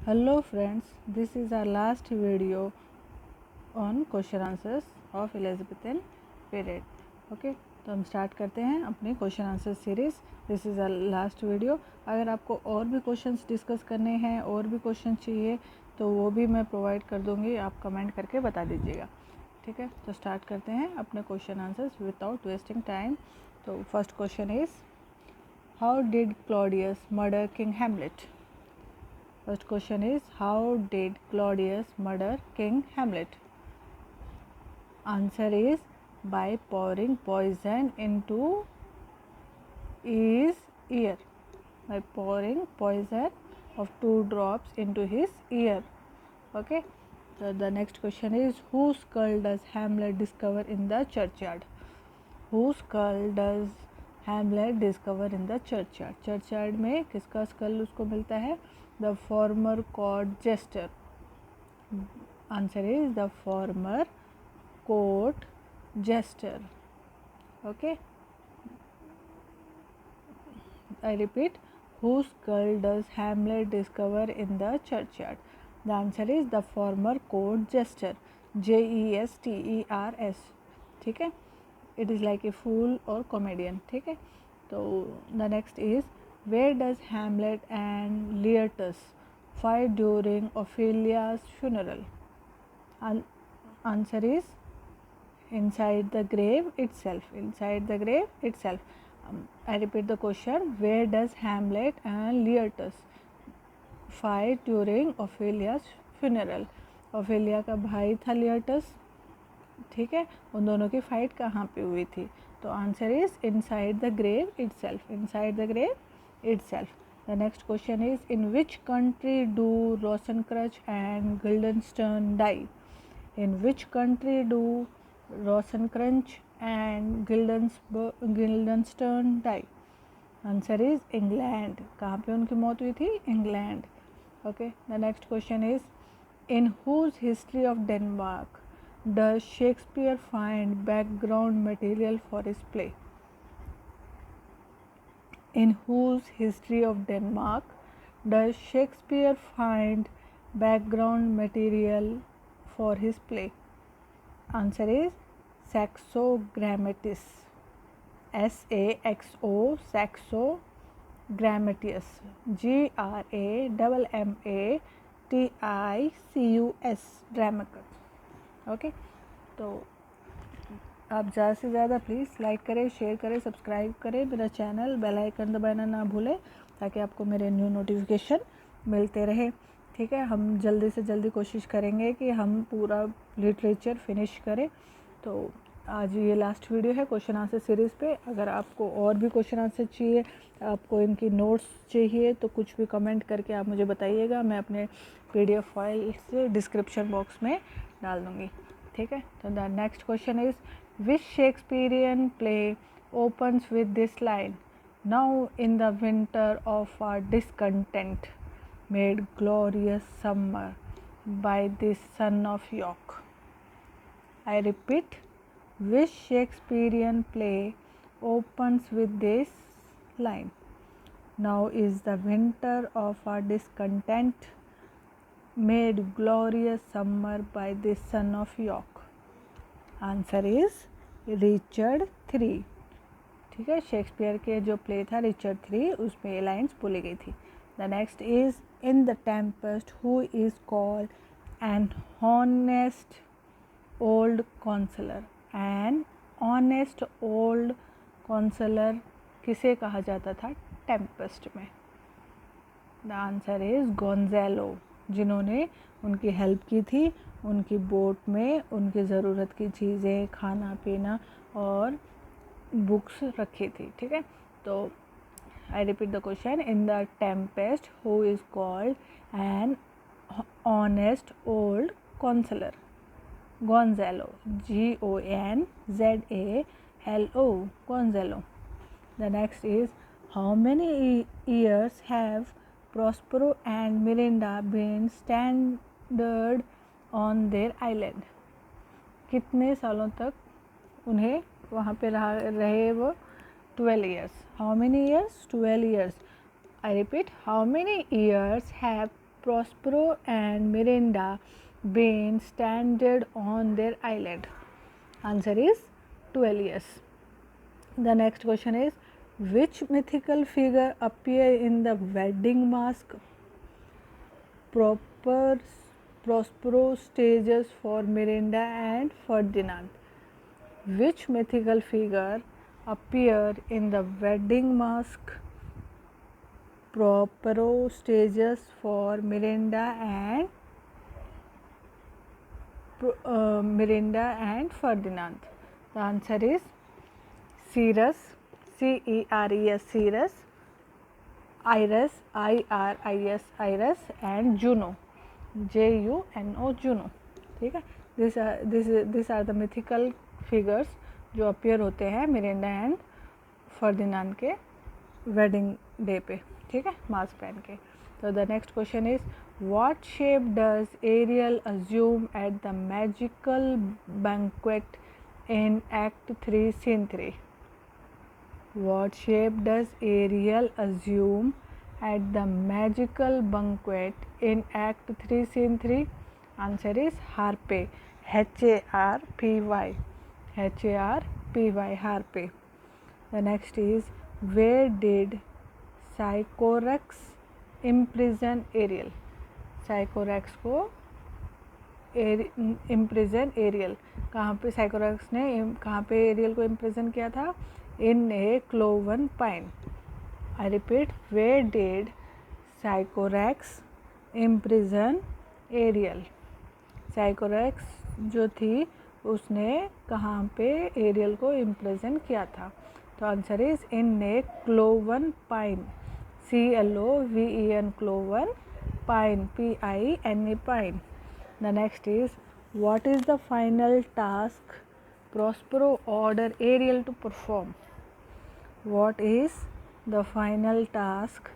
Hello friends, this is our last video on question answers of Elizabethan period. Okay, तो हम start करते हैं अपने question answer series. This is our last video. अगर आपको और भी क्वेश्चंस डिस्कस करने हैं और भी क्वेश्चन चाहिए तो वो भी मैं प्रोवाइड कर दूँगी, आप कमेंट करके बता दीजिएगा. ठीक है, तो स्टार्ट करते हैं अपने question answers without wasting time. तो first question is, how did Claudius murder King Hamlet? First question is, how did Claudius murder King Hamlet? Answer is by pouring poison into his ear. By pouring poison of 2 drops into his ear. Okay. So the next question is, whose skull does Hamlet discover in the churchyard? Whose skull does Hamlet discover in the churchyard? Churchyard में किसका school उसको मिलता है? The former court jester. Answer is the former court jester. Okay. I repeat, whose skull does Hamlet discover in the churchyard? The answer is the former court jester. Jester. ठीक है. It is like a fool or comedian. ठीक है. तो the next is, where does Hamlet and Leartus fight during Ophelia's funeral? Answer is inside the grave itself. Inside the grave itself. I repeat the question, where does Hamlet and Leartus fight during Ophelia's funeral? Ophelia का भाई था Leartus. ठीक है, उन दोनों की fight कहाँ पे हुई थी? तो answer is inside the grave itself. Inside the grave itself. The next question is, in which country do Rosencrantz and Guildenstern die? In which country do Rosencrantz and Guildenstern die? Answer is England. कहाँ पे उनकी मौत हुई थी? England. Okay. The next question is, in whose history of Denmark does Shakespeare find background material for his play? In whose history of Denmark does Shakespeare find background material for his play? Answer is Saxo Grammatis. SAXO Saxo Grammaticus. GRAMMATICUS Grammaticus. Okay. तो आप ज़्यादा से ज़्यादा please like करें, share करें, subscribe करें मेरा channel, bell icon दबाना ना भूलें ताकि आपको मेरे न्यू नोटिफिकेशन मिलते रहे. ठीक है, हम जल्दी से जल्दी कोशिश करेंगे कि हम पूरा लिटरेचर फिनिश करें. तो आज ये लास्ट वीडियो है क्वेश्चन आंसर सीरीज़ पे. अगर आपको और भी क्वेश्चन आंसर चाहिए, आपको इनकी नोट्स चाहिए तो कुछ भी कमेंट करके आप मुझे बताइएगा. मैं अपने PDF फाइल से डिस्क्रिप्शन बॉक्स में डाल दूँगी. ठीक है. तो the next question is, which Shakespearean play opens with this line, now in the winter of our discontent made glorious summer by this son of York? I repeat, which Shakespearean play opens with this line, now is the winter of our discontent made glorious summer by the son of York? Answer is Richard 3. ठीक है, Shakespeare के जो play था Richard 3, उसमें ये lines बोली गई थी. The next is, in the Tempest who is called an honest old counsellor? An honest old counsellor किसे कहा जाता था टेम्पेस्ट में? द आंसर इज गोंज़ेलो, जिन्होंने उनकी हेल्प की थी, उनकी बोट में उनकी ज़रूरत की चीज़ें, खाना पीना और बुक्स रखी थी. ठीक है. तो I repeat the question, in the Tempest who is called an honest old counsellor? Gonzalo. GONZALO. Gonzalo. The next is, how many years have Prospero and Miranda been stranded on their island? कितने सालों तक उन्हें वहाँ पे रहे वो? 12 years. How many years? 12 years. I repeat, how many years have Prospero and Miranda been stranded on their island? Answer is 12 years. The next question is, which mythical figure appear in the wedding mask? Prospero stages for Miranda and Ferdinand. Which mythical figure appear in the wedding mask? Prospero stages for Miranda and Ferdinand. The answer is Ceres, Ceres, Ceres, Iris, Iris, Iris, and Juno, Juno, Juno. ठीक है, this are the mythical figures जो appear होते हैं Miranda and फर्दिनांड के wedding day पे. ठीक है, mask पहन के. तो the next question is, what shape does Ariel assume at the magical banquet in act 3 scene 3? What shape does Ariel assume at the magical banquet in Act 3 Scene 3? Answer is Harpe, Harpy, Harpy, Harpe. The next is, where did Sycorax imprison Ariel? Sycorax को imprison Ariel, कहाँ पे Sycorax ने कहाँ पे Ariel को imprison किया था? In a cloven pine. I repeat, where did Sycorax imprison Ariel? Sycorax जो थी उसने कहाँ पे एरियल को इम्प्रिजन किया था? तो answer is in A cloven pine, CLOVEN, cloven, pine, PINE, pine. The next is, what is the final task Prospero order Ariel to perform? What is the final task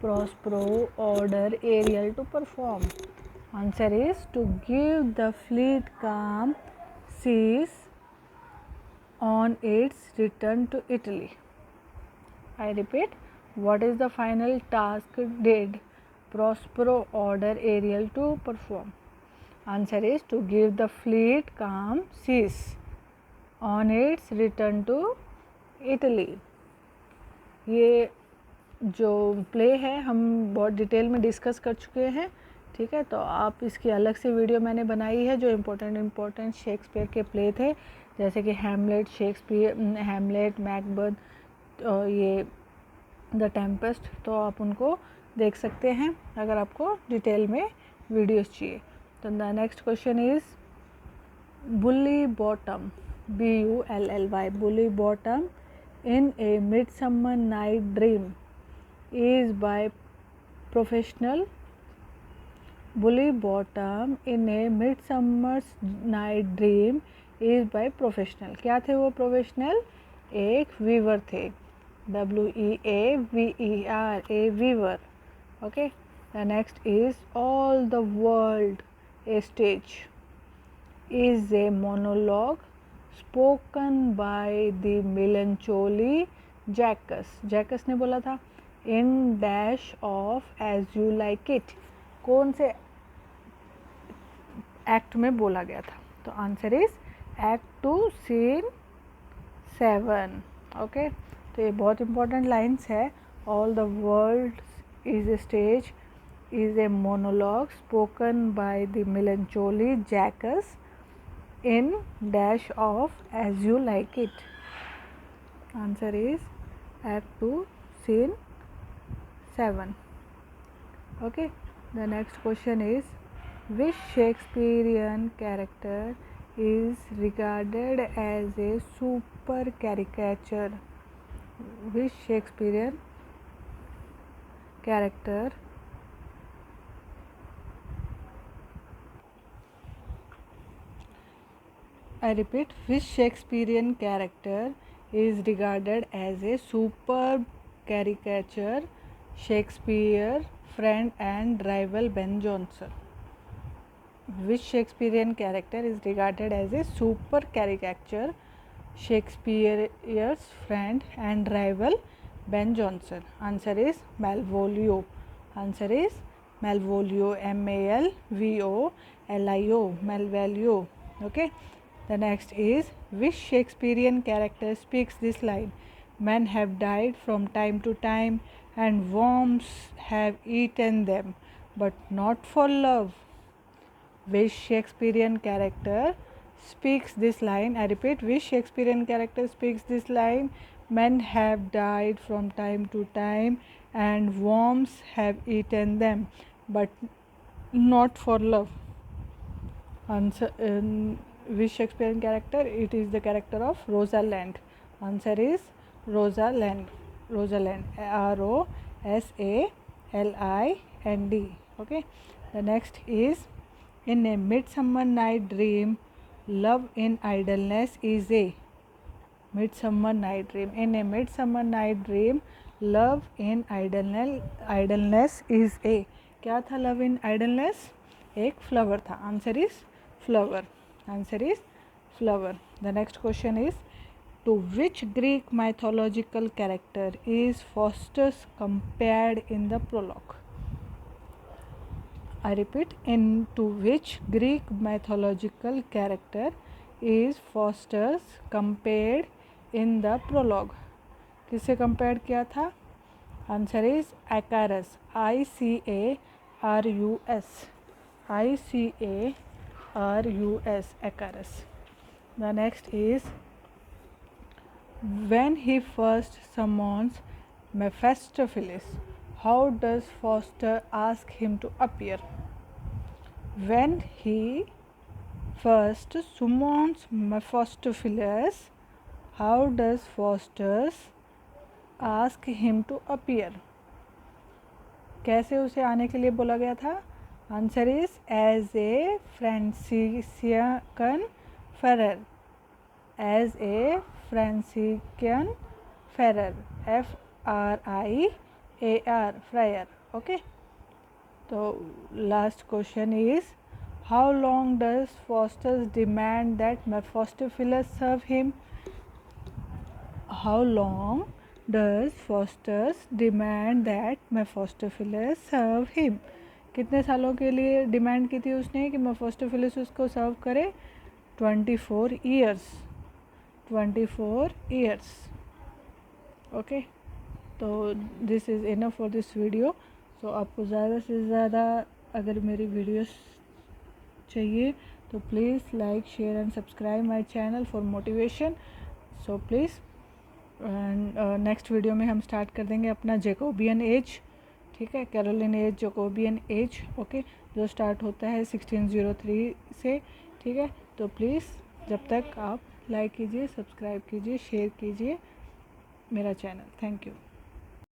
Prospero order Ariel to perform? Answer is to give the fleet calm seas on its return to Italy. I repeat, what is the final task did Prospero order Ariel to perform? Answer is to give the fleet calm seas on its return to Italy. ये जो play है हम बहुत detail में discuss कर चुके हैं. ठीक है, तो आप इसकी अलग से वीडियो मैंने बनाई है जो इम्पोर्टेंट शेक्सपियर के प्ले थे, जैसे कि हैमलेट, मैकबेथ, ये द टेम्पेस्ट. तो आप उनको देख सकते हैं अगर आपको डिटेल में वीडियोस चाहिए. तो the next question is, bully bottom, BULLY, bully bottom in a Midsummer Night Dream is by professional. Bully bottom in a Midsummer Night Dream is by professional. क्या थे वो प्रोफेशनल? एक वीवर थे, WEAVER, a weaver. Okay. The next is, all the world a stage is a monologue spoken by the melancholy Jacques. Jacques ने बोला था in dash of as you like it. कौन से एक्ट में बोला गया था? तो answer is act 2 scene 7. Okay, तो ये बहुत इंपॉर्टेंट लाइन्स है. All the world is a stage is a monologue spoken by the melancholy Jacques in dash of as you like it. Answer is Act 2 Scene 7. Okay, the next question is, which Shakespearean character is regarded as a super caricature? Which Shakespearean character I repeat, which Shakespearean character is regarded as a superb caricature? Shakespeare, friend and rival Ben Jonson. Which Shakespearean character is regarded as a super caricature? Shakespeare's friend and rival Ben Jonson. Answer is Malvolio. Answer is Malvolio, Malvolio, Malvolio. Okay. The next is, which Shakespearean character speaks this line? Men have died from time to time, and worms have eaten them, but not for love. Which Shakespearean character speaks this line? I repeat, which Shakespearean character speaks this line? Men have died from time to time, and worms have eaten them, but not for love. Answer, which Shakespearean character? It is the character of Rosalind. Answer is Rosalind. Rosalind. Rosalind. Okay. The next is, in a Midsummer Night Dream, love in idleness is a. Midsummer Night Dream. In a Midsummer Night Dream, love in idleness is a. क्या था love in idleness? एक flower था. Answer is flower. Answer is flower. The next question is, to which Greek mythological character is Faustus compared in the prologue? I repeat, into which Greek mythological character is Faustus compared in the prologue? किससे compare किया था? Answer is Icarus. ICARUS. ICARUS. Icarus. The next is, when he first summons Mephistopheles, how does Faustus ask him to appear? When he first summons Mephistopheles, how does Faustus ask him to appear? कैसे उसे आने के लिए बोला गया था? Answer is as a Franciscan friar. As a Franciscan friar. FRIAR. Friar. Okay. तो last question is, how long does Faustus demand that Mephistopheles serve him? How long does Faustus demand that Mephistopheles serve him? कितने सालों के लिए demand की थी उसने कि Mephistopheles उसको सर्व करे? 24 years. 24 years. ओके. तो this is enough for this video. So आपको ज़्यादा से ज़्यादा अगर मेरी वीडियोस चाहिए तो please like, share and subscribe my channel for motivation. So please. And next video में हम स्टार्ट कर देंगे अपना जैकोबियन एज. ठीक है, Caroline age, Jacobean age. Okay. जो स्टार्ट होता है 1603 से. ठीक है. तो प्लीज़ जब तक आप लाइक कीजिए, सब्सक्राइब कीजिए, शेयर कीजिए मेरा चैनल. Thank you.